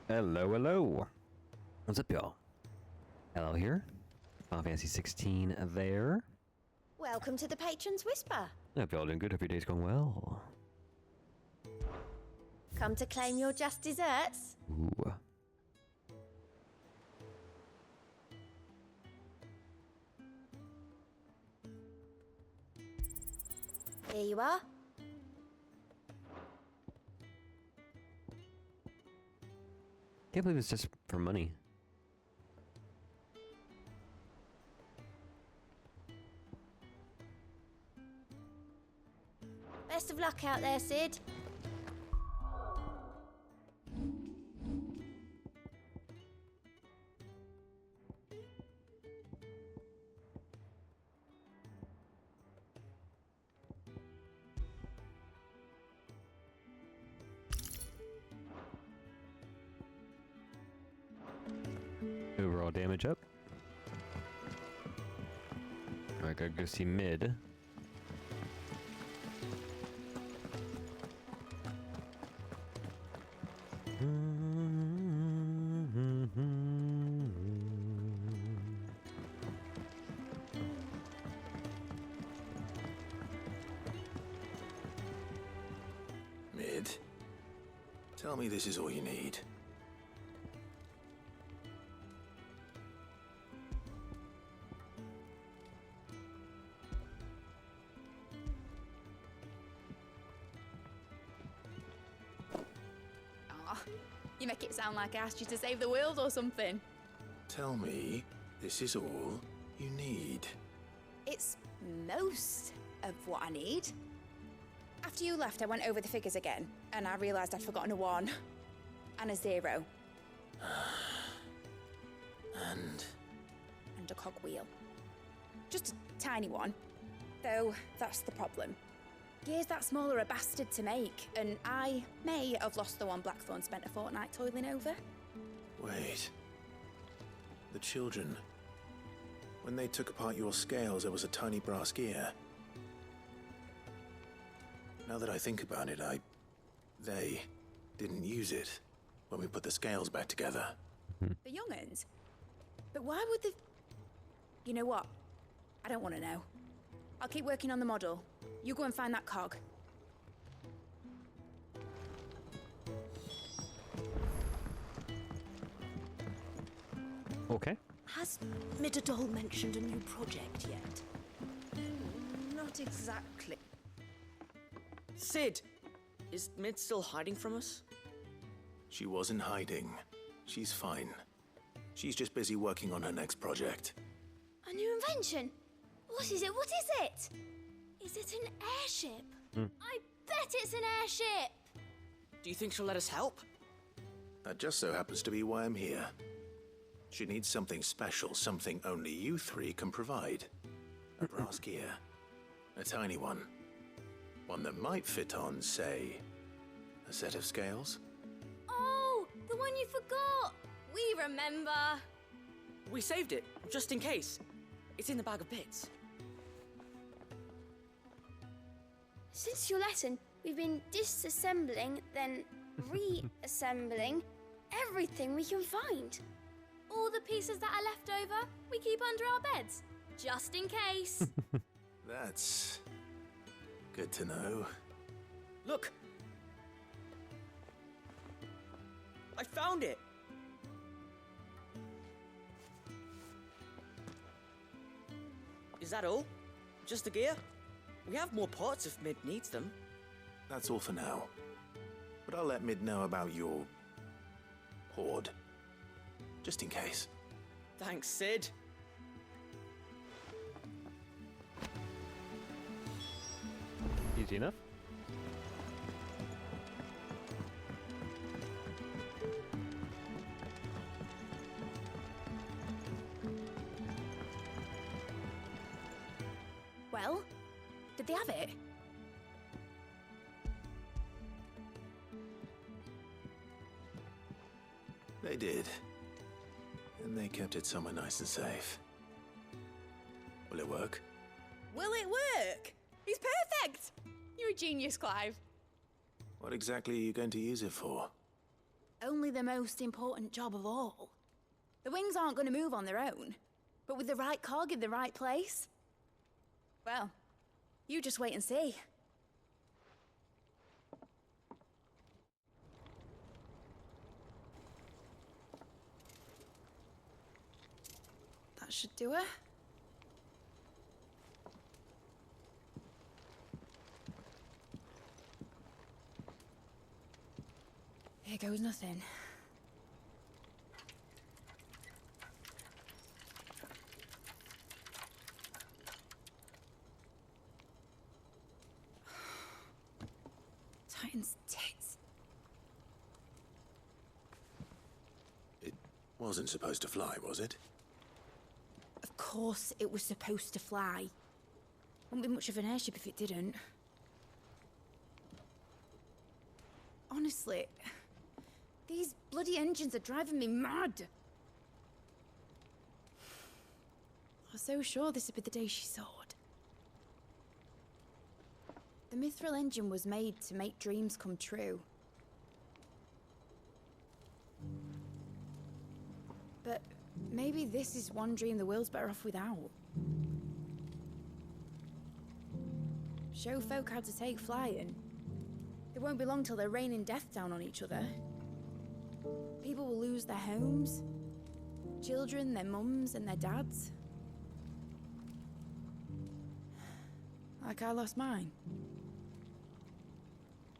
Hello, hello. What's up, y'all? Hello here. Final Fantasy 16 there. Welcome to the Patron's Whisper. Hope y'all doing good. Hope your day's going well. Come to claim your just desserts? Ooh. Here you are. Can't believe it's just for money. Best of luck out there, Sid. Overall damage up. I gotta go see mid. Mid, tell me this is all you need. You make it sound like I asked you to save the world or something. Tell me this is all you need. It's most of what I need. After you left, I went over the figures again, and I realised I'd forgotten a 1 and a 0. And And a cogwheel. Just a tiny one. Though, that's the problem. Gears that small are a bastard to make, and I may have lost the one Blackthorn spent a fortnight toiling over. wait. The children. When they took apart your scales, there was a tiny brass gear. Now that I think about it, they didn't use it when we put the scales back together. The young'uns? But why would they... You know what? I don't want to know. I'll keep working on the model. You go and find that cog. Okay. Has Midadol mentioned a new project yet? Not exactly. Sid! Is Mid still hiding from us? She wasn't hiding. She's fine. She's just busy working on her next project. A new invention? What is it? What is it? Is it an airship? I bet it's an airship! Do you think she'll let us help? That just so happens to be why I'm here. She needs something special, something only you three can provide. A brass gear. A tiny one. One that might fit on, say, a set of scales? Oh, the one you forgot! We remember! We saved it, just in case. It's in the bag of bits. Since your lesson, we've been disassembling, then reassembling everything we can find. All the pieces that are left over, we keep under our beds. Just in case. That's good to know. Look! I found it! Is that all? Just the gear? We have more parts if Mid needs them. That's all for now. But I'll let Mid know about your hoard. Just in case. Thanks, Sid. Easy enough. Well, did they have it? They did. And they kept it somewhere nice and safe. Will it work? Will it work? He's perfect! You're a genius, Clive. What exactly are you going to use it for? only the most important job of all. The wings aren't going to move on their own, but with the right cog in the right place, well, you just wait and see. That should do it. Here goes nothing. Titan's tits. It wasn't supposed to fly, was it? Of course it was supposed to fly. Wouldn't be much of an airship if it didn't. Honestly, these bloody engines are driving me mad. I was so sure this would be the day she soared. The mithril engine was made to make dreams come true. But maybe this is one dream the world's better off without. Show folk how to take flying. It won't be long till they're raining death down on each other. People will lose their homes, children, their mums and their dads. Like I lost mine.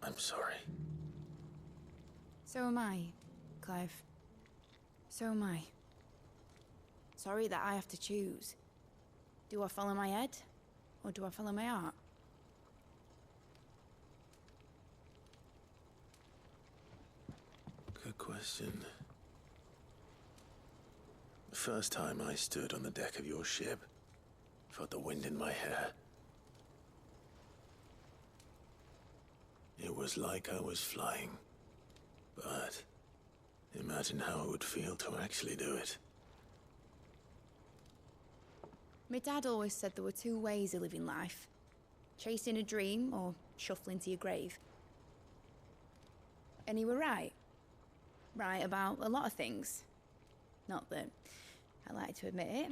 I'm sorry. So am I, Clive. So am I. Sorry that I have to choose. Do I follow my head, or do I follow my heart? Good question. The first time I stood on the deck of your ship, felt the wind in my hair. It was like I was flying. But imagine how it would feel to actually do it. My dad always said there were two ways of living life. Chasing a dream or shuffling to your grave. And he were right. Right about a lot of things. Not that I like to admit it.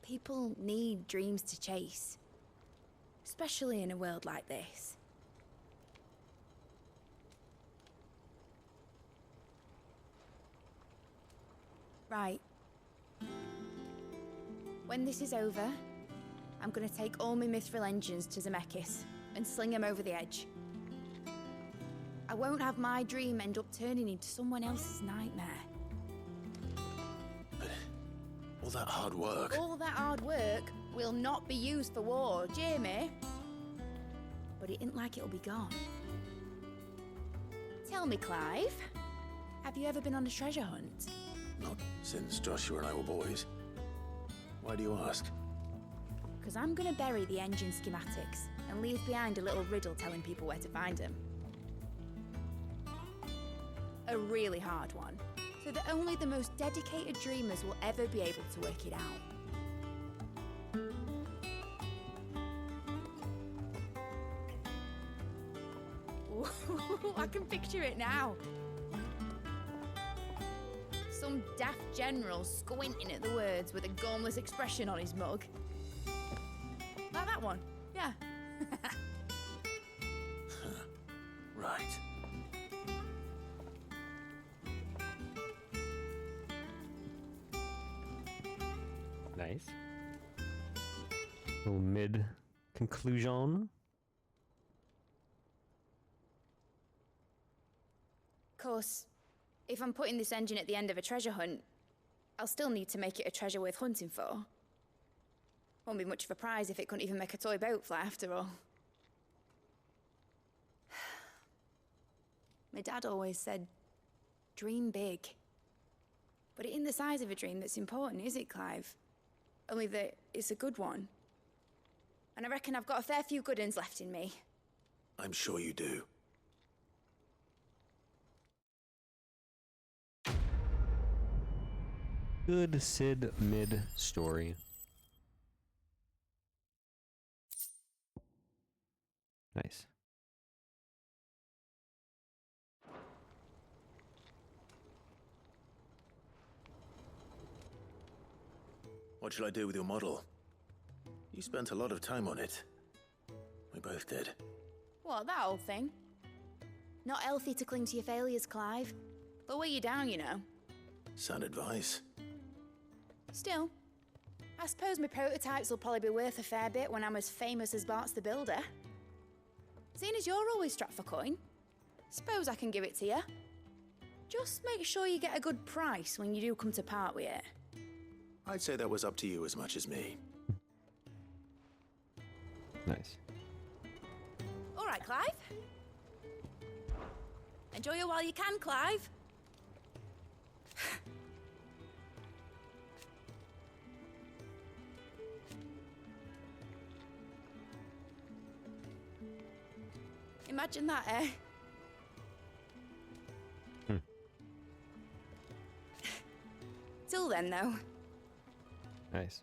People need dreams to chase. Especially in a world like this. Right. When this is over, I'm gonna take all my mithril engines to Zemeckis and sling them over the edge. I won't have my dream end up turning into someone else's nightmare. But all that hard work... All that hard work will not be used for war, Jamie. But it ain't like it'll be gone. Tell me, Clive, have you ever been on a treasure hunt? Not since Joshua and I were boys. Why do you ask? Because I'm gonna bury the engine schematics and leave behind a little riddle telling people where to find them. A really hard one, so that only the most dedicated dreamers will ever be able to work it out. Ooh, I can picture it now. Some daft general squinting at the words with a gormless expression on his mug. Like that one, yeah. Right. Nice. Little mid-conclusion. Of course, if I'm putting this engine at the end of a treasure hunt, I'll still need to make it a treasure worth hunting for. Won't be much of a prize if it couldn't even make a toy boat fly after all. My dad always said, dream big. But it ain't the size of a dream that's important, is it, Clive? Only that it's a good one. And I reckon I've got a fair few good uns left in me. I'm sure you do. Good Sid mid-story. Nice. What shall I do with your model? You spent a lot of time on it. We both did. What, that old thing? Not healthy to cling to your failures, Clive. They'll weigh you down, you know. Sound advice. Still, I suppose my prototypes will probably be worth a fair bit when I'm as famous as Bart's the Builder. Seeing as you're always strapped for coin, suppose I can give it to you. Just make sure you get a good price when you do come to part with it. I'd say that was up to you as much as me. Nice. All right, Clive. Enjoy it while you can, Clive. Imagine that, eh? Till then, though. Nice.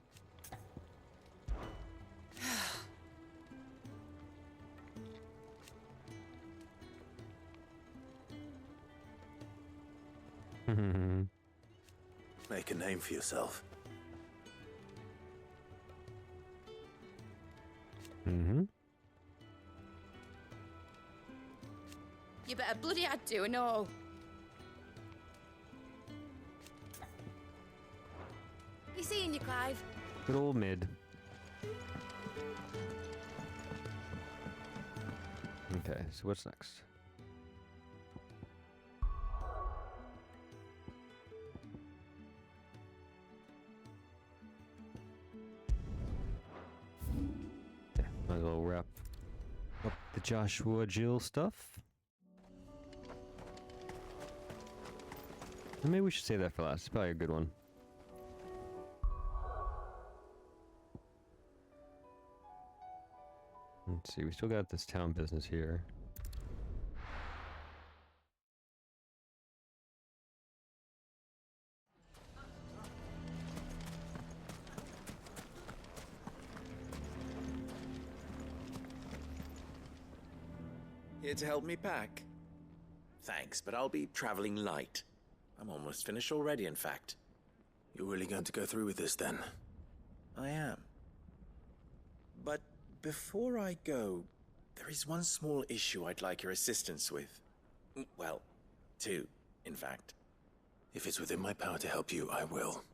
Make a name for yourself. Mm-hmm. You better bloody had to and all. Be seeing you, Clive. Good old mid. Okay, so what's next? Yeah, might as well wrap up the Joshua Jill stuff. And maybe we should save that for last. It's probably a good one. Let's see, we still got this town business here. Here to help me pack? Thanks, but I'll be traveling light. I'm almost finished already, in fact. You're really going to go through with this, then? I am. But before I go, there is one small issue I'd like your assistance with. Well, two, in fact. If it's within my power to help you, I will.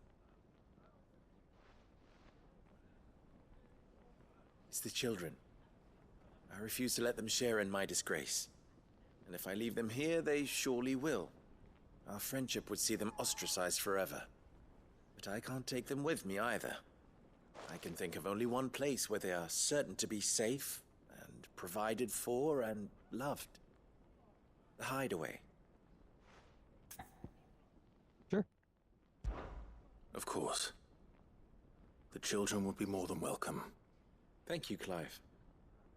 It's the children. I refuse to let them share in my disgrace. And if I leave them here, they surely will. Our friendship would see them ostracized forever. But I can't take them with me either. I can think of only one place where they are certain to be safe, and provided for, and loved. The Hideaway. Sure. Of course. The children would be more than welcome. Thank you, Clive.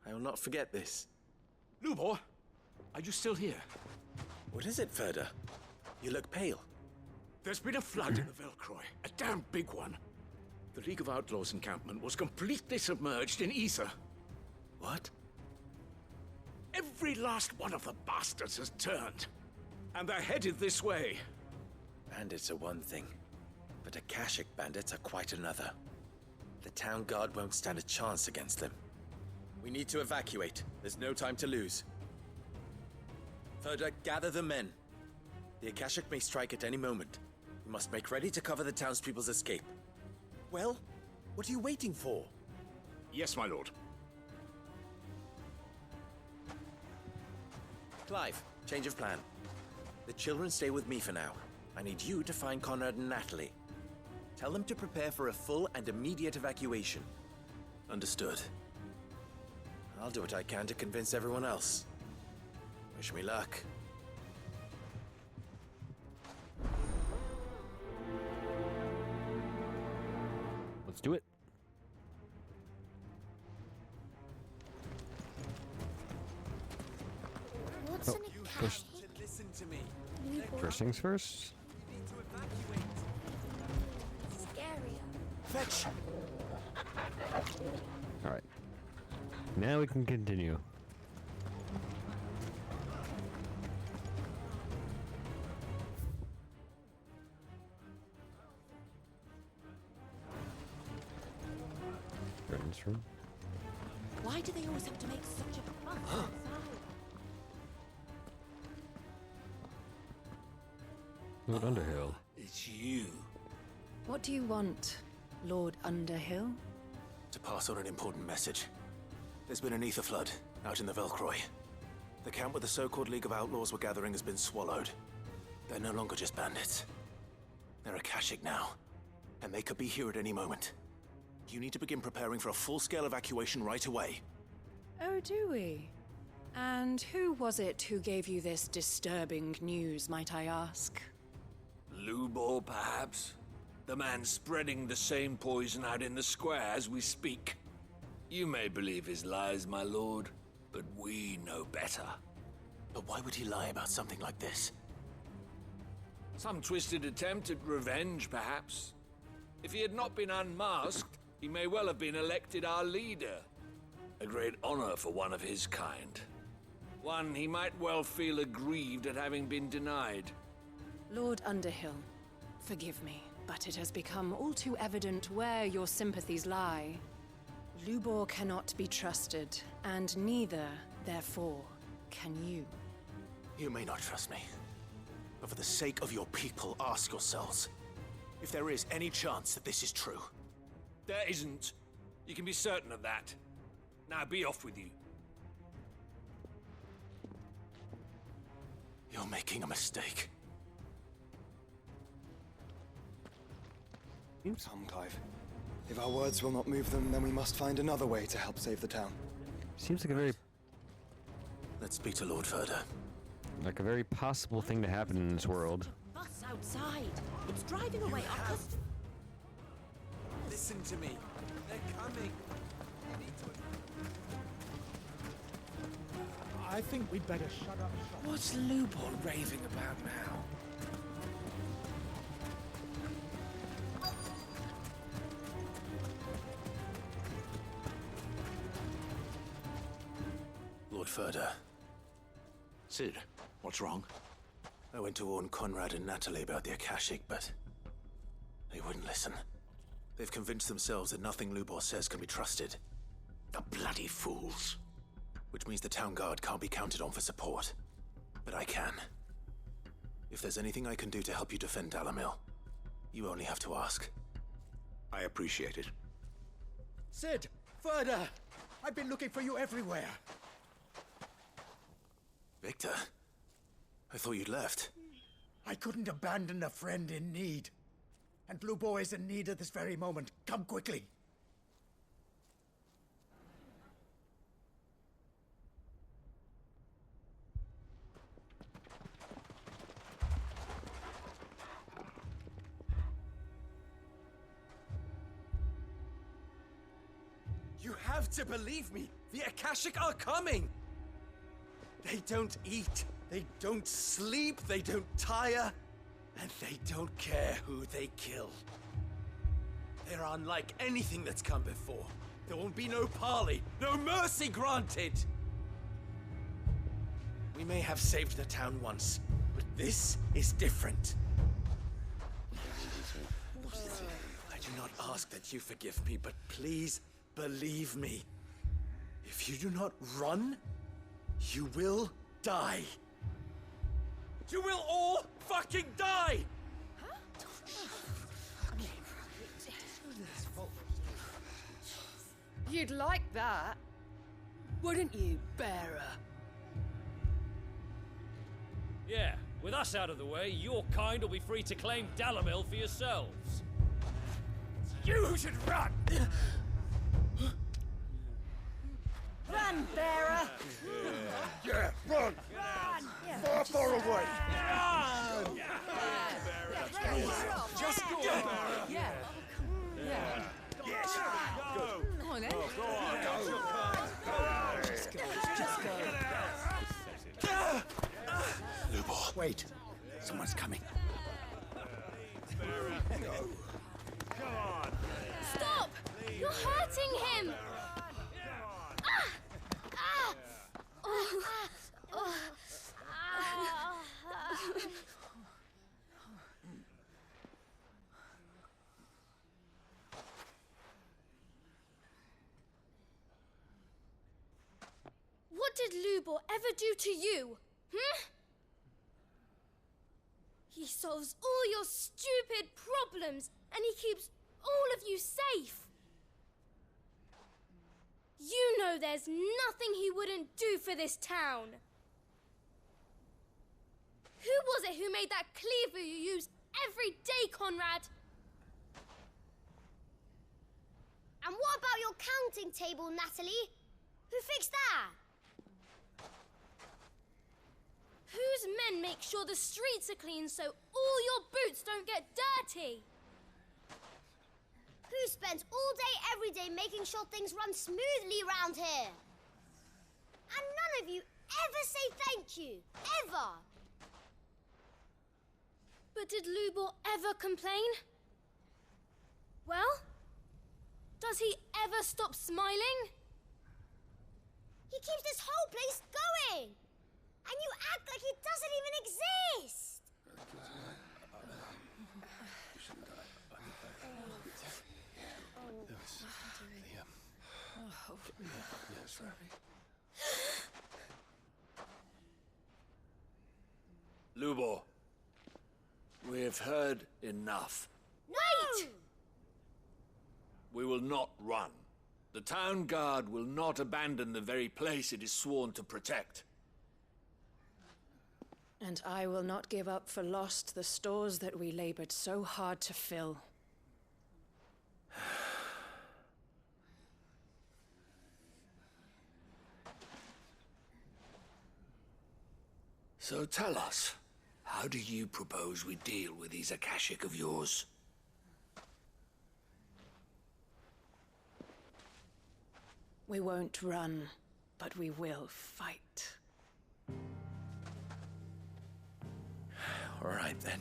I will not forget this. Lubor, are you still here? What is it, Ferda? You look pale. There's been a flood in the Velcroy, a damn big one. The League of Outlaws encampment was completely submerged in ether. What? Every last one of the bastards has turned, and they're headed this way. Bandits are one thing, but Akashic bandits are quite another. The town guard won't stand a chance against them. We need to evacuate. There's no time to lose. Ferda, gather the men. The Akashic may strike at any moment. We must make ready to cover the townspeople's escape. Well, what are you waiting for? Yes, my lord. Clive, change of plan. The children stay with me for now. I need you to find Conrad and Natalie. Tell them to prepare for a full and immediate evacuation. Understood. I'll do what I can to convince everyone else. Wish me luck. Let's do it. What's an First, Listen to me. first things first. You need to evacuate. scarier? Fetch! All right. Now we can continue. Entrance room. Why do they always have to make such a fuss outside? Lord Underhill. It's you. What do you want, Lord Underhill? To pass on an important message. There's been an ether flood out in the Velcroy. The camp where the so-called League of Outlaws were gathering has been swallowed. They're no longer just bandits. They're Akashic now, and they could be here at any moment. You need to begin preparing for a full-scale evacuation right away. Oh, do we? And who was it who gave you this disturbing news, might I ask? Lubor, perhaps? The man spreading the same poison out in the square as we speak. You may believe his lies, my lord, but we know better. But why would he lie about something like this? Some twisted attempt at revenge, perhaps. If he had not been unmasked, he may well have been elected our leader. A great honor for one of his kind. One he might well feel aggrieved at having been denied. Lord Underhill, forgive me, but it has become all too evident where your sympathies lie. Lubor cannot be trusted, and neither, therefore, can you. You may not trust me, but for the sake of your people, ask yourselves if there is any chance that this is true. There isn't. You can be certain of that. Now be off with you. You're making a mistake. Come, Clive. If our words will not move them, then we must find another way to help save the town. Seems like a very Let's speak to Lord Verda. possible thing to happen in this world. Bus outside. It's driving away our customers. Listen to me. They're coming. I think we'd better shut up shop. What's Lubor raving about now? Lord Verda. Sid, what's wrong? I went to warn Conrad and Natalie about the Akashic, but they wouldn't listen. They've convinced themselves that nothing Lubor says can be trusted. The bloody fools. Which means the town guard can't be counted on for support. But I can. If there's anything I can do to help you defend Dalamil, you only have to ask. I appreciate it. Sid! Verda! I've been looking for you everywhere. Victor? I thought you'd left. I couldn't abandon a friend in need. And Lubor is in need at this very moment. Come quickly. You have to believe me. The Akashic are coming. They don't eat, they don't sleep, they don't tire, and they don't care who they kill. They're unlike anything that's come before. There won't be no parley, no mercy granted. We may have saved the town once, but this is different. I do not ask that you forgive me, but please believe me. If you do not run, you will die. You will all fucking die! You'd like that, wouldn't you, bearer? Yeah, with us out of the way, your kind will be free to claim Dalamil for yourselves. You should run! Run, bearer! Yeah, run! Far, far away! Just go! Yeah. Yeah. Yes! Go! Come on, then. Just go. Lubor. Wait. Someone's coming. Stop! You're hurting him! What did Lubor ever do to you? He solves all your stupid problems, and he keeps all of you safe. You know there's nothing he wouldn't do for this town. Who was it who made that cleaver you use every day, Conrad? And what about your counting table, Natalie? Who fixed that? Whose men make sure the streets are clean so all your boots don't get dirty? Who spends all day, every day making sure things run smoothly round here? And none of you ever say thank you. Ever. But did Lubor ever complain? Well, does he ever stop smiling? He keeps this whole place going. And you act like it doesn't even exist. Lubor, we have heard enough. Wait! We will not run. The town guard will not abandon the very place it is sworn to protect. And I will not give up for lost the stores that we labored so hard to fill. So tell us, how do you propose we deal with these Akashic of yours? We won't run, but we will fight. All right, then.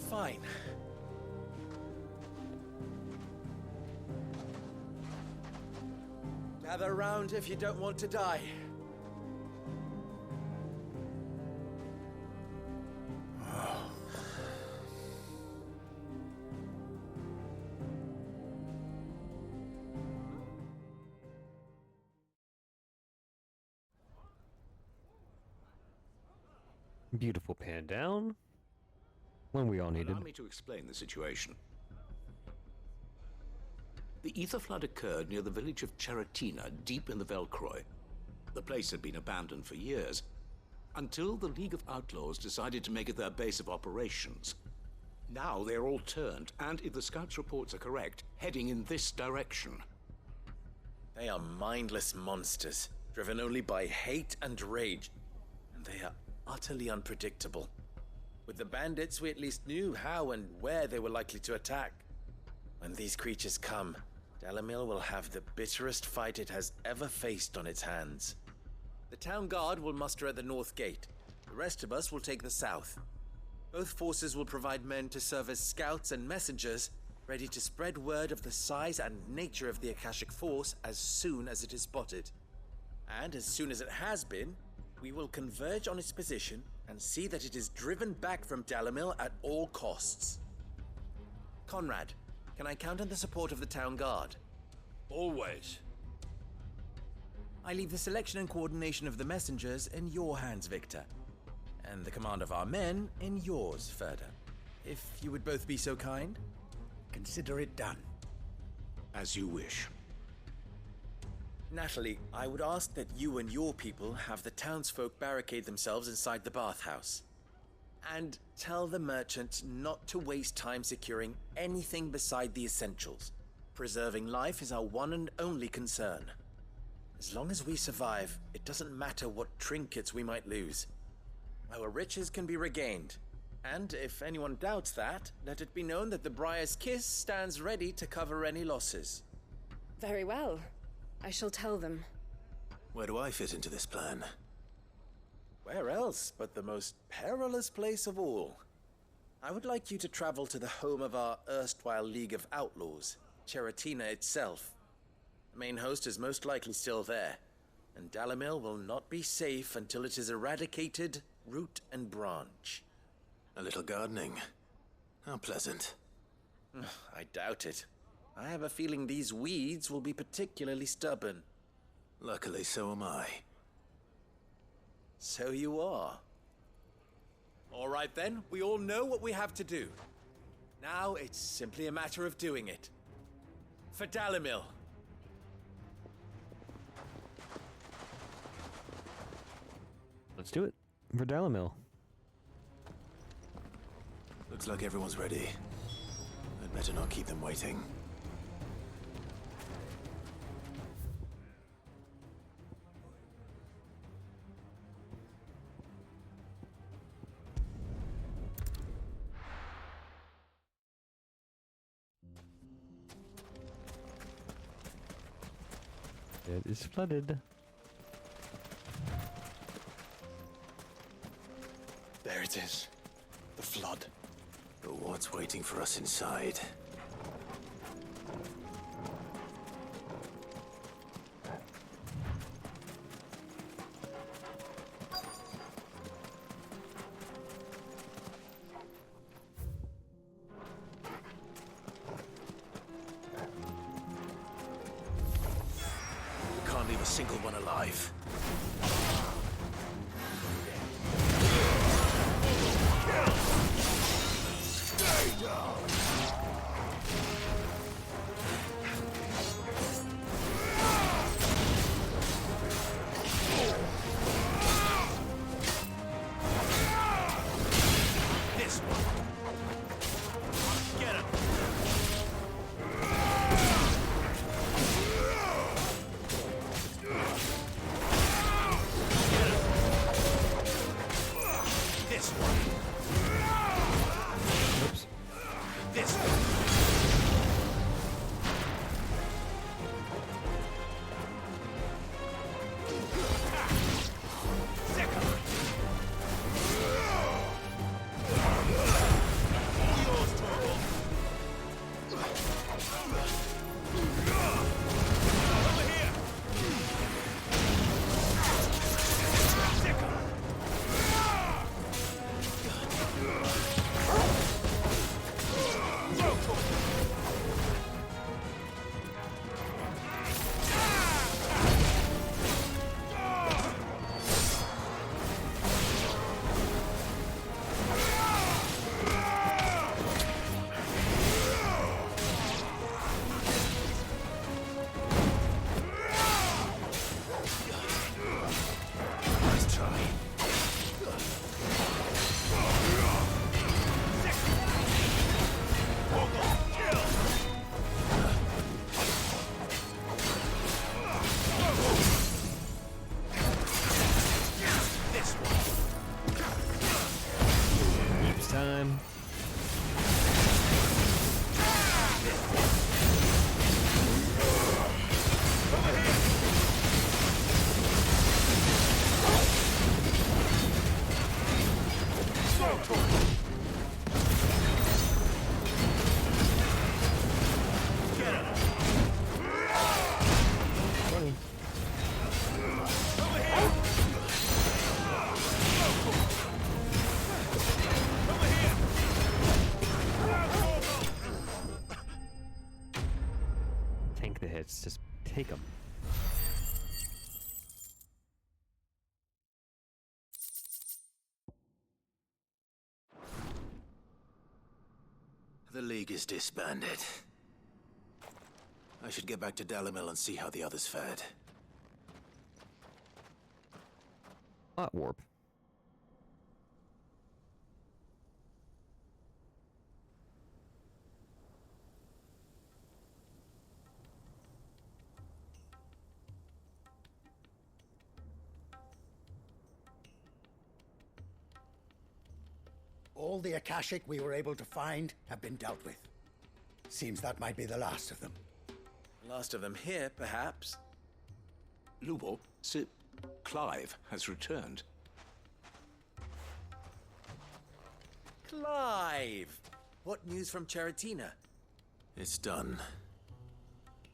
Fine. Gather round if you don't want to die. Beautiful pan down. When we all needed. Allow me to explain the situation. The ether flood occurred near the village of Cheratina, deep in the Velcroy. The place had been abandoned for years, until the League of Outlaws decided to make it their base of operations. Now they're all turned, and if the scouts' reports are correct, heading in this direction. They are mindless monsters, driven only by hate and rage. And they are utterly unpredictable. With the bandits, we at least knew how and where they were likely to attack. When these creatures come, Dalamil will have the bitterest fight it has ever faced on its hands. The town guard will muster at the north gate. The rest of us will take the south. Both forces will provide men to serve as scouts and messengers, ready to spread word of the size and nature of the Akashic force as soon as it is spotted. And as soon as it has been, we will converge on its position and see that it is driven back from Dalamil at all costs. Conrad, can I count on the support of the town guard? Always. I leave the selection and coordination of the messengers in your hands, Victor. And the command of our men in yours, Ferda. If you would both be so kind. Consider it done. As you wish. Natalie, I would ask that you and your people have the townsfolk barricade themselves inside the bathhouse. And tell the merchant not to waste time securing anything beside the essentials. Preserving life is our one and only concern. As long as we survive, it doesn't matter what trinkets we might lose. Our riches can be regained. And if anyone doubts that, let it be known that the Briar's Kiss stands ready to cover any losses. Very well. I shall tell them. Where do I fit into this plan? Where else but the most perilous place of all? I would like you to travel to the home of our erstwhile League of Outlaws, Cheratina itself. The main host is most likely still there, and Dalamil will not be safe until it is eradicated, root and branch. A little gardening. How pleasant. I doubt it. I have a feeling these weeds will be particularly stubborn. Luckily, so am I. So you are. All right then, we all know what we have to do. Now it's simply a matter of doing it. For Dalimil. Let's do it. For Dalimil. Looks like everyone's ready. I'd better not keep them waiting. It is flooded. There it is. The flood. But what's waiting for us inside? We can't leave a single one alive. Time. Tank the hits, just take them. The League is disbanded. I should get back to Dalimil and see how the others fared. Hot warp. All the Akashic we were able to find have been dealt with. Seems that might be the last of them. Last of them here, perhaps. Lubo, Sir Clive has returned. Clive! What news from Charatina? It's done.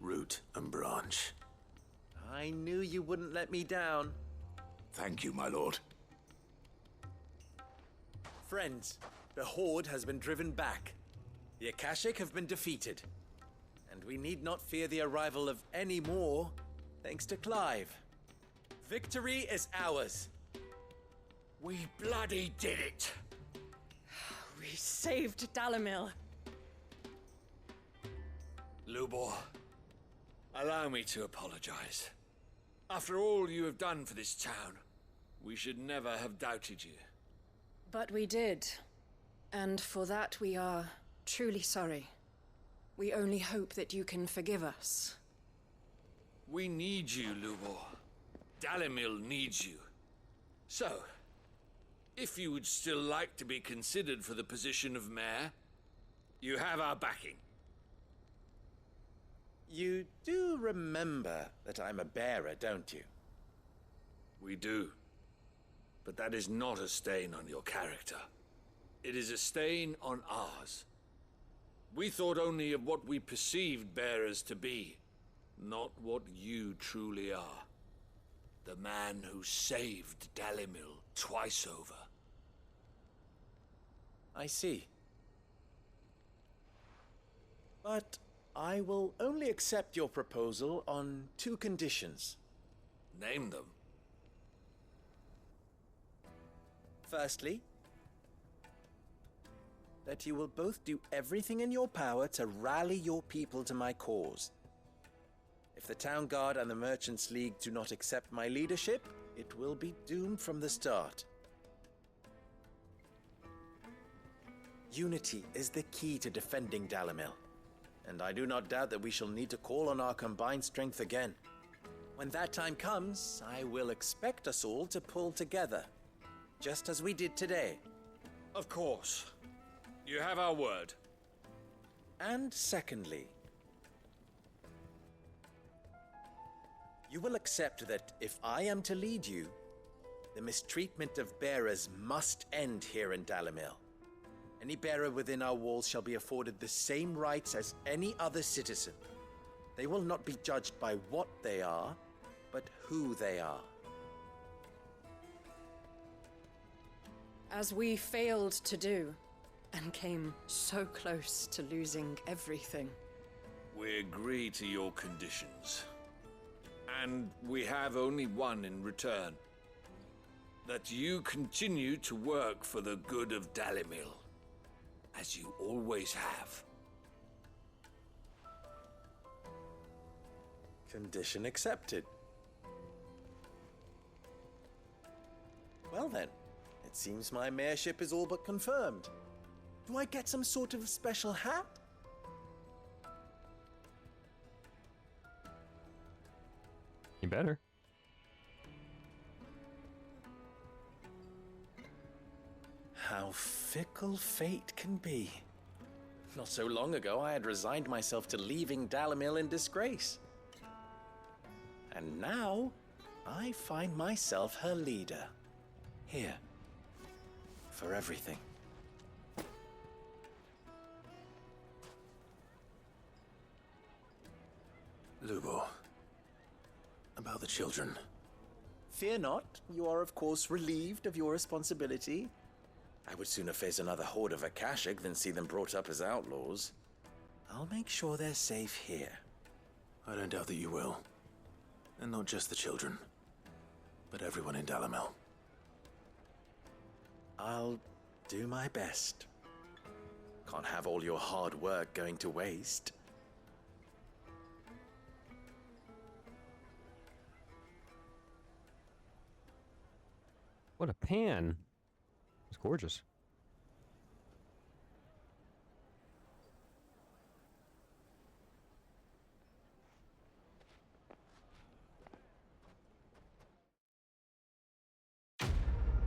Root and branch. I knew you wouldn't let me down. Thank you, my lord. Friends, the Horde has been driven back. The Akashic have been defeated. And we need not fear the arrival of any more, thanks to Clive. Victory is ours. We bloody did it! We saved Dalamil. Lubor, allow me to apologize. After all you have done for this town, we should never have doubted you. But we did. And for that we are truly sorry. We only hope that you can forgive us. We need you, Lubor. Dalamil needs you. So, if you would still like to be considered for the position of mayor, you have our backing. You do remember that I'm a bearer, don't you? We do. But that is not a stain on your character. It is a stain on ours. We thought only of what we perceived bearers to be, not what you truly are. The man who saved Dalamil twice over. I see. But I will only accept your proposal on 2 conditions. Name them. Firstly, that you will both do everything in your power to rally your people to my cause. If the Town Guard and the Merchants League do not accept my leadership, it will be doomed from the start. Unity is the key to defending Dalamil, and I do not doubt that we shall need to call on our combined strength again. When that time comes, I will expect us all to pull together, just as we did today. Of course. You have our word. And secondly, you will accept that if I am to lead you, the mistreatment of bearers must end here in Dalamil. Any bearer within our walls shall be afforded the same rights as any other citizen. They will not be judged by what they are, but who they are. As we failed to do, and came so close to losing everything. We agree to your conditions. And we have only one in return. That you continue to work for the good of Dalamil, as you always have. Condition accepted. Well then, it seems my mayorship is all but confirmed. Do I get some sort of special hat? You better. How fickle fate can be. Not so long ago, I had resigned myself to leaving Dalamil in disgrace. And now, I find myself her leader. Here. For everything. Lubor, about the children. Fear not, you are of course relieved of your responsibility. I would sooner face another horde of Akashic than see them brought up as outlaws. I'll make sure they're safe here. I don't doubt that you will. And not just the children, but everyone in Dalamil. I'll do my best. Can't have all your hard work going to waste. What a pan. It's gorgeous.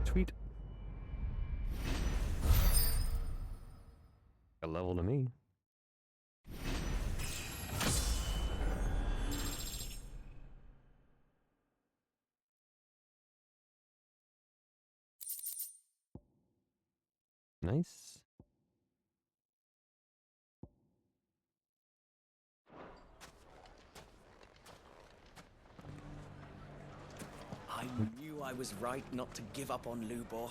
Sweet. A level to me. Nice. I knew I was right not to give up on Lubor.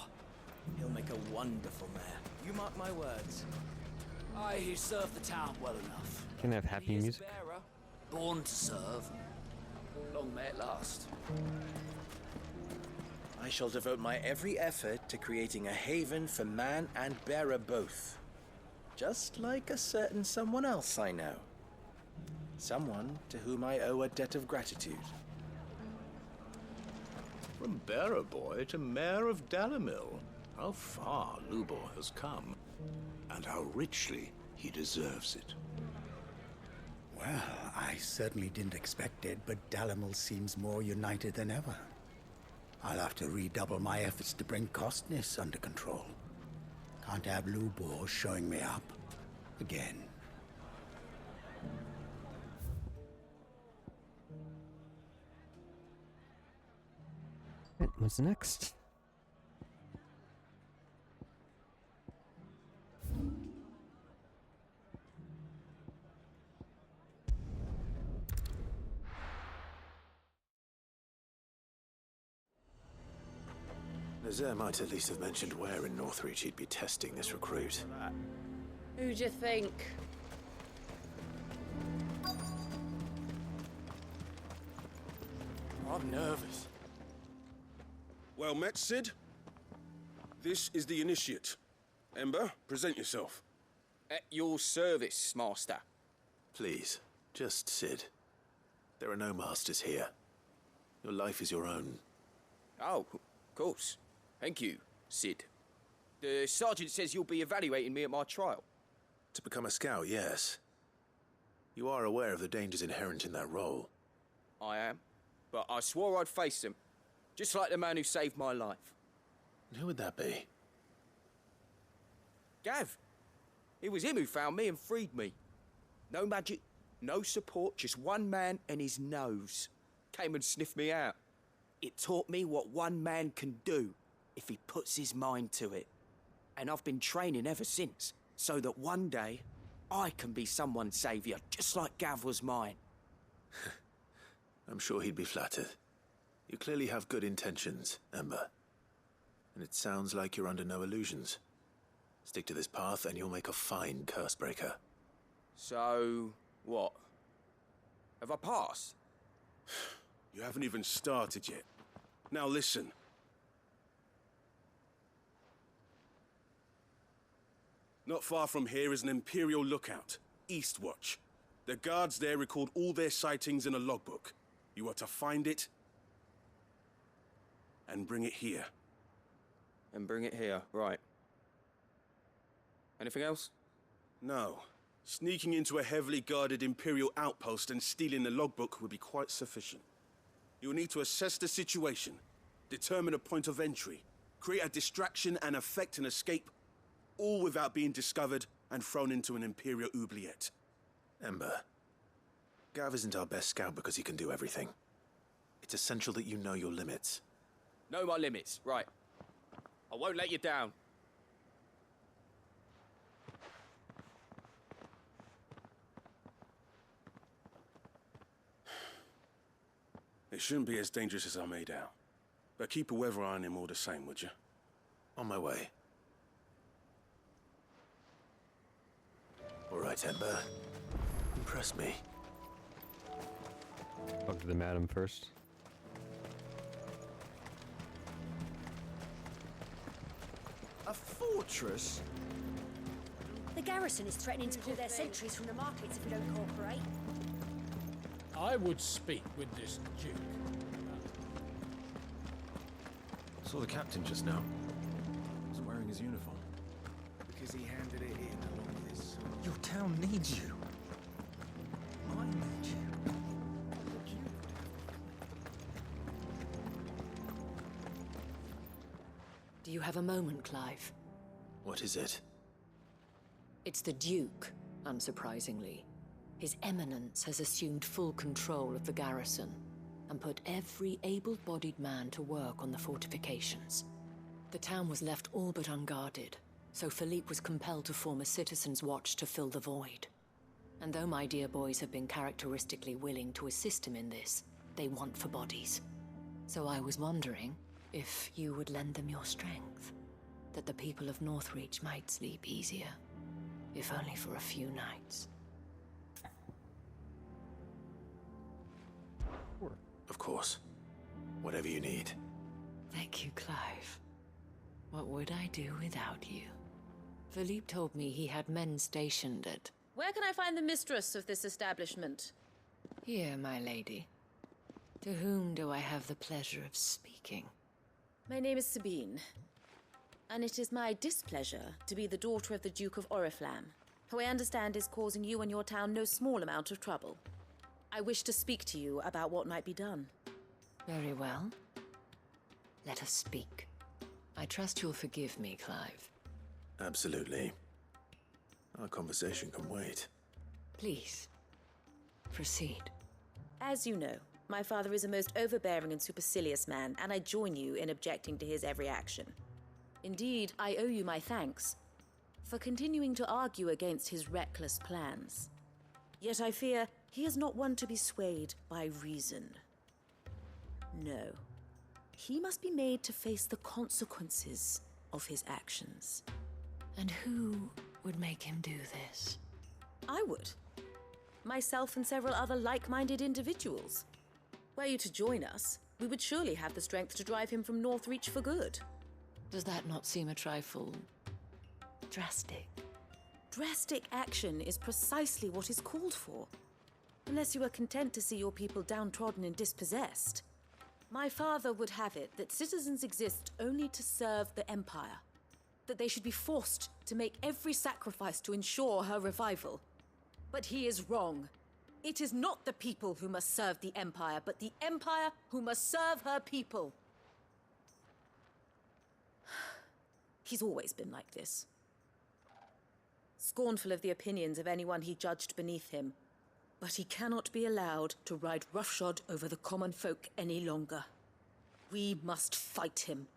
He'll make a wonderful mayor. You mark my words. He served the town well enough. Can I have happy He is a music? bearer, born to serve. Long may it last. I shall devote my every effort to creating a haven for man and bearer both. Just like a certain someone else I know. Someone to whom I owe a debt of gratitude. From bearer boy to mayor of Dalamil, how far Lubor has come, and how richly he deserves it. Well, I certainly didn't expect it, but Dalamil seems more united than ever. I'll have to redouble my efforts to bring Costness under control. Can't have Lubor showing me up again. What's next? Nazaire might at least have mentioned where in Northreach he'd be testing this recruit. Who do you think? I'm nervous. Well met, Sid. This is the initiate. Ember, present yourself. At your service, Master. Please, just Sid. There are no masters here. Your life is your own. Oh, of course. Thank you, Sid. The sergeant says you'll be evaluating me at my trial. To become a scout, yes. You are aware of the dangers inherent in that role. I am. But I swore I'd face them. Just like the man who saved my life. And who would that be? Gav. It was him who found me and freed me. No magic, no support, just one man and his nose. Came and sniffed me out. It taught me what one man can do if he puts his mind to it. And I've been training ever since, so that one day I can be someone's saviour, just like Gav was mine. I'm sure he'd be flattered. You clearly have good intentions, Ember. And it sounds like you're under no illusions. Stick to this path and you'll make a fine cursebreaker. So, what? Have I passed? You haven't even started yet. Now listen. Not far from here is an Imperial lookout, Eastwatch. The guards there record all their sightings in a logbook. You are to find it and bring it here. And bring it here, right. Anything else? No. Sneaking into a heavily guarded Imperial outpost and stealing the logbook would be quite sufficient. You'll need to assess the situation, determine a point of entry, create a distraction and effect an escape, all without being discovered and thrown into an Imperial oubliette. Ember, Gav isn't our best scout because he can do everything. It's essential that you know your limits. Know my limits, right. I won't let you down. It shouldn't be as dangerous as I made out. But keep a weather eye on him all the same, would you? On my way. All right, Ember. Impress me. Talk to the madam first. A fortress? The garrison is threatening to pull their sentries from the markets if we don't cooperate. I would speak with this duke. Saw the captain just now. Wasn't wearing his uniform. Because he handed it in along with his sword. Your town needs you. I need you. Do you have a moment, Clive? What is it? It's the Duke, unsurprisingly. His Eminence has assumed full control of the garrison and put every able-bodied man to work on the fortifications. The town was left all but unguarded, so Philippe was compelled to form a citizen's watch to fill the void. And though my dear boys have been characteristically willing to assist him in this, they want for bodies. So I was wondering if you would lend them your strength, that the people of Northreach might sleep easier. if only for a few nights. Of course. Whatever you need. Thank you, Clive. What would I do without you? Philippe told me he had men stationed at... Where can I find the mistress of this establishment? Here, my lady. To whom do I have the pleasure of speaking? My name is Sabine, and it is my displeasure to be the daughter of the Duke of Oriflamme, who I understand is causing you and your town no small amount of trouble. I wish to speak to you about what might be done. Very well. Let us speak. I trust you'll forgive me, Clive. Absolutely. Our conversation can wait. Please, proceed. As you know, my father is a most overbearing and supercilious man, and I join you in objecting to his every action. Indeed, I owe you my thanks for continuing to argue against his reckless plans. Yet I fear he is not one to be swayed by reason. No. He must be made to face the consequences of his actions. And who would make him do this? I would. Myself and several other like-minded individuals. Were you to join us, we would surely have the strength to drive him from Northreach for good. Does that not seem a trifle... drastic? Drastic action is precisely what is called for. Unless you are content to see your people downtrodden and dispossessed. My father would have it that citizens exist only to serve the Empire. That they should be forced to make every sacrifice to ensure her revival. But he is wrong. It is not the people who must serve the Empire, but the Empire who must serve her people. He's always been like this. Scornful of the opinions of anyone he judged beneath him. But he cannot be allowed to ride roughshod over the common folk any longer. We must fight him.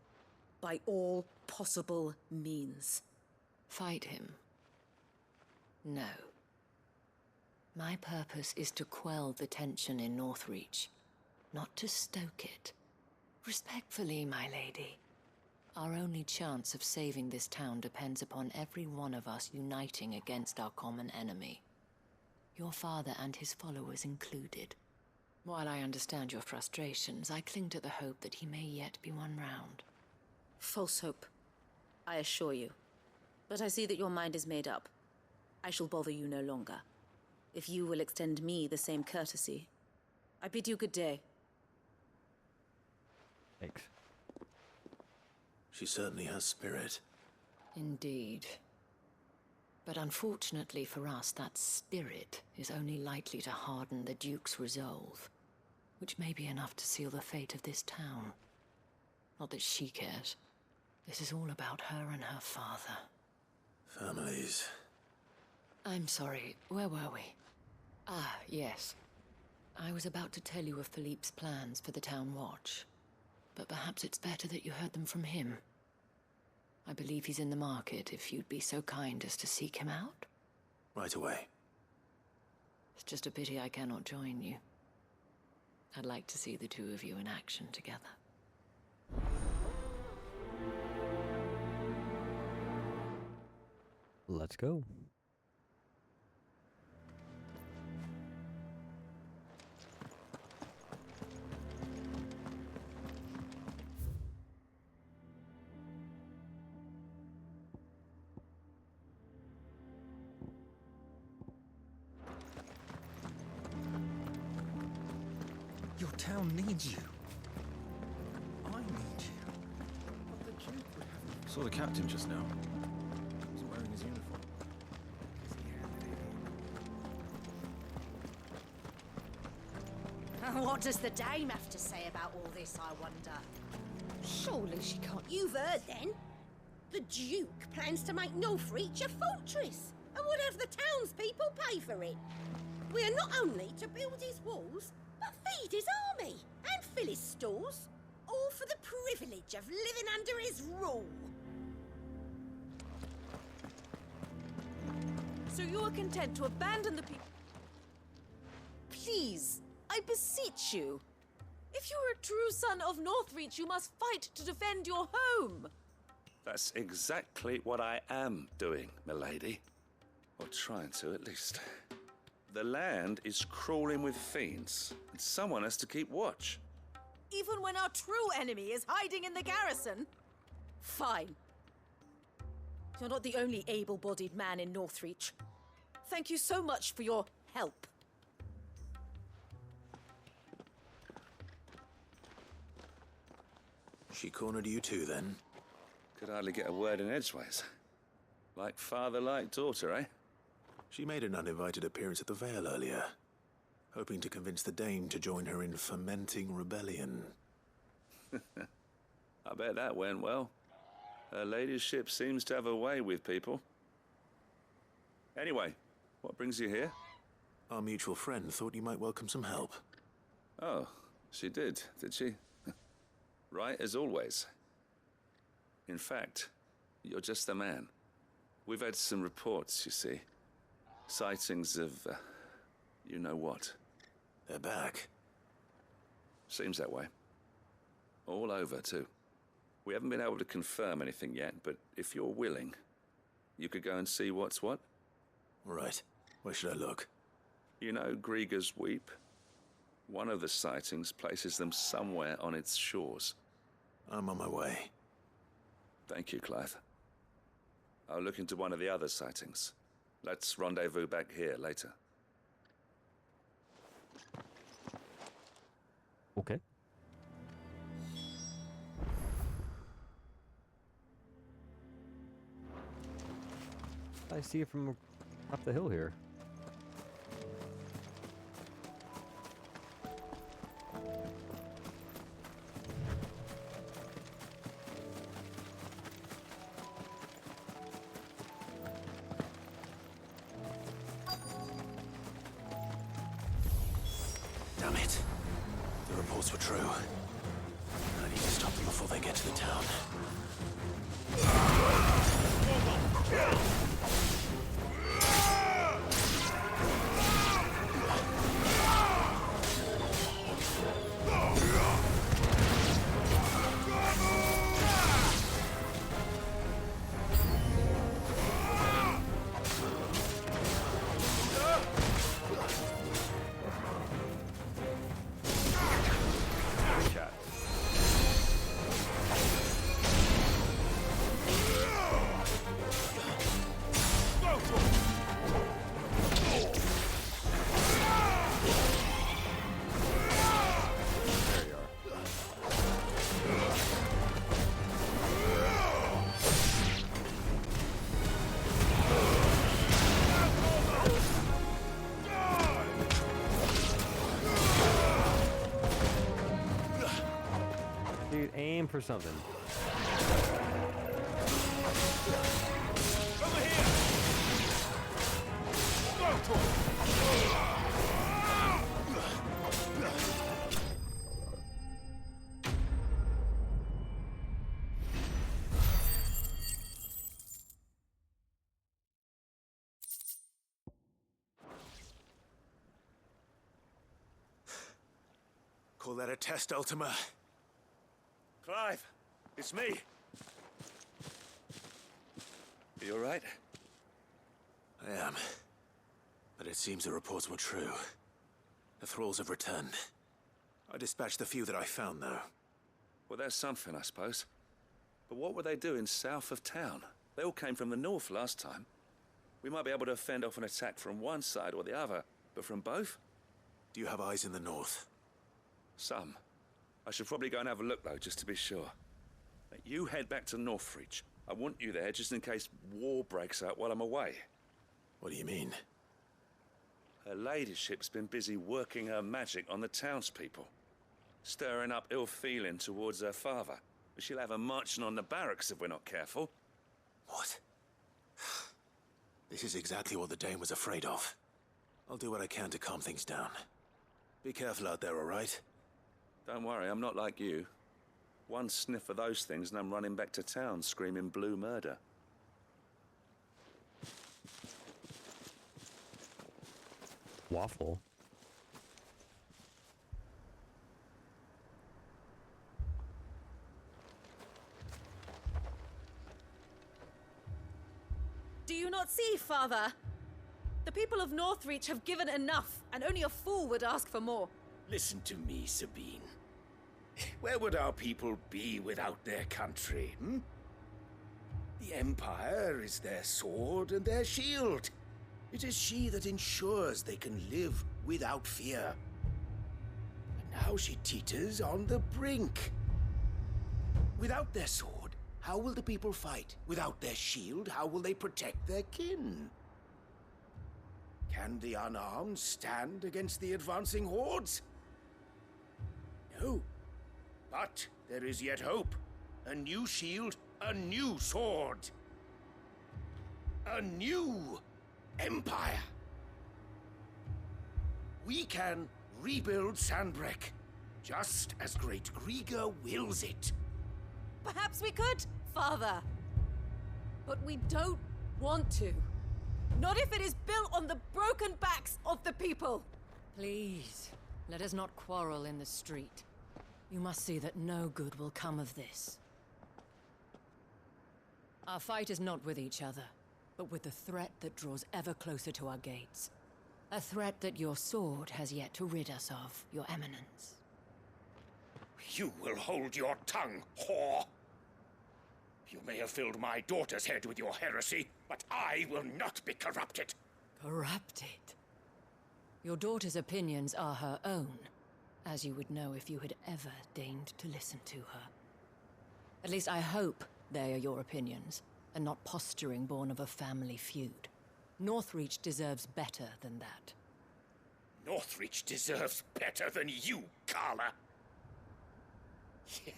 By all possible means. Fight him? No. My purpose is to quell the tension in Northreach, not to stoke it. Respectfully, my lady. Our only chance of saving this town depends upon every one of us uniting against our common enemy. Your father and his followers included. While I understand your frustrations, I cling to the hope that he may yet be won round. False hope, I assure you. But I see that your mind is made up. I shall bother you no longer. If you will extend me the same courtesy, I bid you good day. Thanks. She certainly has spirit. Indeed. But unfortunately for us, that spirit is only likely to harden the Duke's resolve, which may be enough to seal the fate of this town. Not that she cares. This is all about her and her father. Families. I'm sorry, where were we? Ah, yes. I was about to tell you of Philippe's plans for the town watch, but perhaps it's better that you heard them from him. I believe he's in the market, if you'd be so kind as to seek him out. Right away. It's just a pity I cannot join you. I'd like to see the two of you in action together. Let's go. Your town needs you. I need you. But the Duke would have... Saw the captain just now. He wasn't wearing his uniform. What does the dame have to say about all this, I wonder? Surely she can't. You've heard then? The Duke plans to make Northreach a fortress and would have the townspeople pay for it. We are not only to build his walls, but feed his army and fill his stores, all for the privilege of living under his rule. So you are content to abandon the people? Please, I beseech you. If you are a true son of Northreach, you must fight to defend your home. That's exactly what I am doing, milady. Or trying to, at least. The land is crawling with fiends, and someone has to keep watch. Even when our true enemy is hiding in the garrison? Fine. You're not the only able-bodied man in Northreach. Thank you so much for your help. She cornered you too, then? Could hardly get a word in edgeways. Like father, like daughter, eh? She made an uninvited appearance at the Vale earlier, hoping to convince the Dane to join her in fomenting rebellion. I bet that went well. Her ladyship seems to have a way with people. Anyway, what brings you here? Our mutual friend thought you might welcome some help. Oh, she did she? Right as always. In fact, you're just the man. We've had some reports, you see. Sightings of, you know what. They're back. Seems that way. All over, too. We haven't been able to confirm anything yet, but if you're willing, you could go and see what's what. Right. Where should I look? You know Grieger's Weep? One of the sightings places them somewhere on its shores. I'm on my way. Thank you, Clive. I'll look into one of the other sightings. Let's rendezvous back here later. Okay. I see it from up the hill here. Damn it. The reports were true. I need to stop them before they get to the town. Dude, aim for something. Over here! Call that a test, Ultima? Clive, it's me. You all right? I am. But it seems the reports were true. The thralls have returned. I dispatched the few that I found, though. Well, that's something, I suppose. But what were they doing south of town? They all came from the north last time. We might be able to fend off an attack from one side or the other, but from both? Do you have eyes in the north? Some. I should probably go and have a look, though, just to be sure. You head back to Northreach. I want you there just in case war breaks out while I'm away. What do you mean? Her ladyship's been busy working her magic on the townspeople, stirring up ill feeling towards her father. She'll have her marching on the barracks if we're not careful. What? This is exactly what the Dane was afraid of. I'll do what I can to calm things down. Be careful out there, all right? Don't worry, I'm not like you. One sniff of those things and I'm running back to town screaming blue murder. Waffle. Do you not see, Father? The people of Northreach have given enough, and only a fool would ask for more. Listen to me, Sabine. Where would our people be without their country, hmm? The Empire is their sword and their shield. It is she that ensures they can live without fear. And now she teeters on the brink. Without their sword, how will the people fight? Without their shield, how will they protect their kin? Can the unarmed stand against the advancing hordes? No. But there is yet hope. A new shield, a new sword. A new empire. We can rebuild Sandbreck, just as Great Grieger wills it. Perhaps we could, Father. But we don't want to. Not if it is built on the broken backs of the people. Please, let us not quarrel in the street. You must see that no good will come of this. Our fight is not with each other, but with the threat that draws ever closer to our gates. A threat that your sword has yet to rid us of, Your Eminence. You will hold your tongue, whore! You may have filled my daughter's head with your heresy, but I will not be corrupted. Corrupted? Your daughter's opinions are her own, as you would know if you had ever deigned to listen to her. At least I hope they are your opinions, and not posturing born of a family feud. Northreach deserves better than that. Northreach deserves better than you, Carla.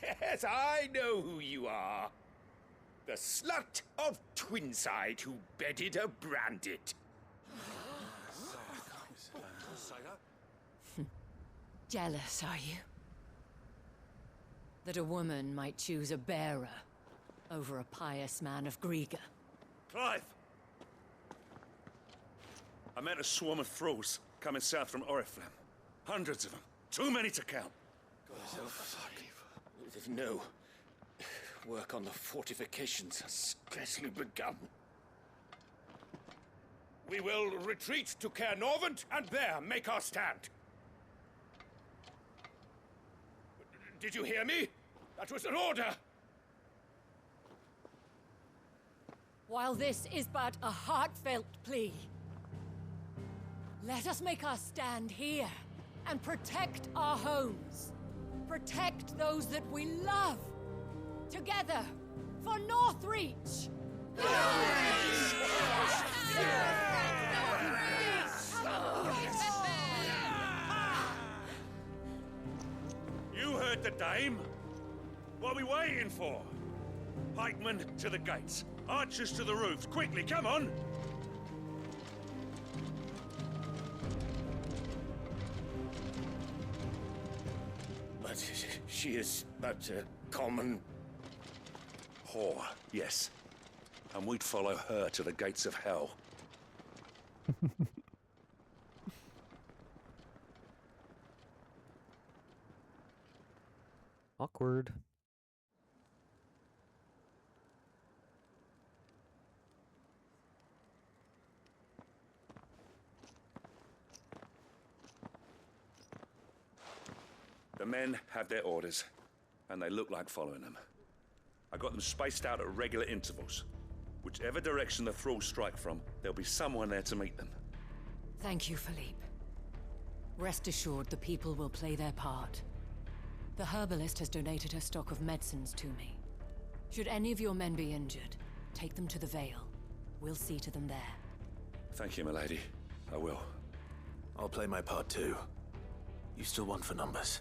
Yes, I know who you are. The slut of Twinside who bedded a Brandit. Jealous, are you? That a woman might choose a bearer over a pious man of Grieger. Clive! I met a swarm of thralls coming south from Oriflamme. Hundreds of them. Too many to count. No. Work on the fortifications has scarcely begun. We will retreat to Caer Norvent and there make our stand. Did you hear me? That was an order! While this is but a heartfelt plea, let us make our stand here and protect our homes. Protect those that we love. Together, for Northreach! You heard the dame. What are we waiting for? Pikemen to the gates. Archers to the roofs. Quickly, come on! But she is but a common whore, yes. And we'd follow her to the gates of hell. Awkward. The men have their orders, and they look like following them. I got them spaced out at regular intervals. Whichever direction the thralls strike from, there'll be someone there to meet them. Thank you, Philippe. Rest assured the people will play their part. The herbalist has donated her stock of medicines to me. Should any of your men be injured, take them to the Vale. We'll see to them there. Thank you, milady. I will. I'll play my part too. You still want for numbers.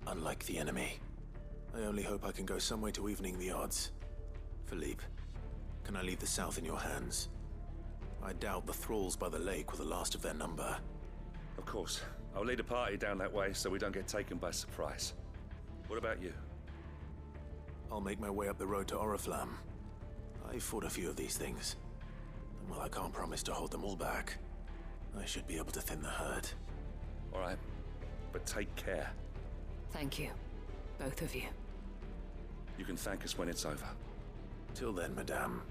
Unlike the enemy. I only hope I can go some way to evening the odds. Philippe, can I leave the south in your hands? I doubt the thralls by the lake were the last of their number. Of course. I'll lead a party down that way so we don't get taken by surprise. What about you? I'll make my way up the road to Oriflamme. I fought a few of these things. And while I can't promise to hold them all back, I should be able to thin the herd. All right. But take care. Thank you. Both of you. You can thank us when it's over. Till then, madame.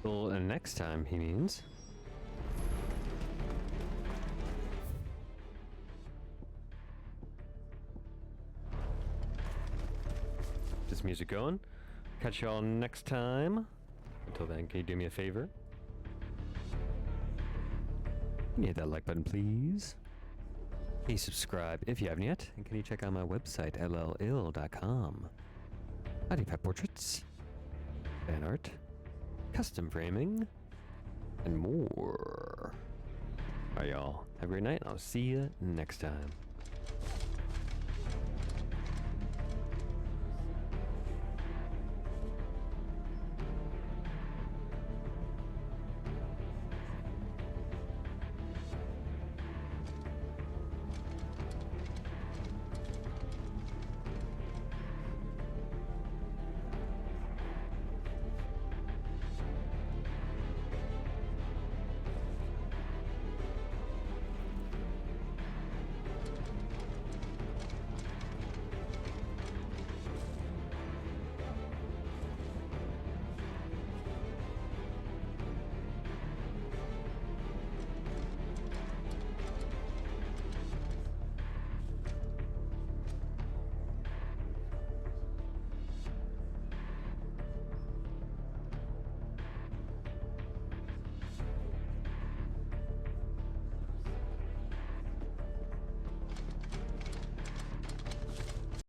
Well, next time, he means. This music going. Catch y'all next time. Until then, can you do me a favor? Can you hit that like button, please? Can you subscribe if you haven't yet? And can you check out my website, llill.com? I do pet portraits, fan art, custom framing, and more. Alright, y'all. Have a great night. I'll see you next time.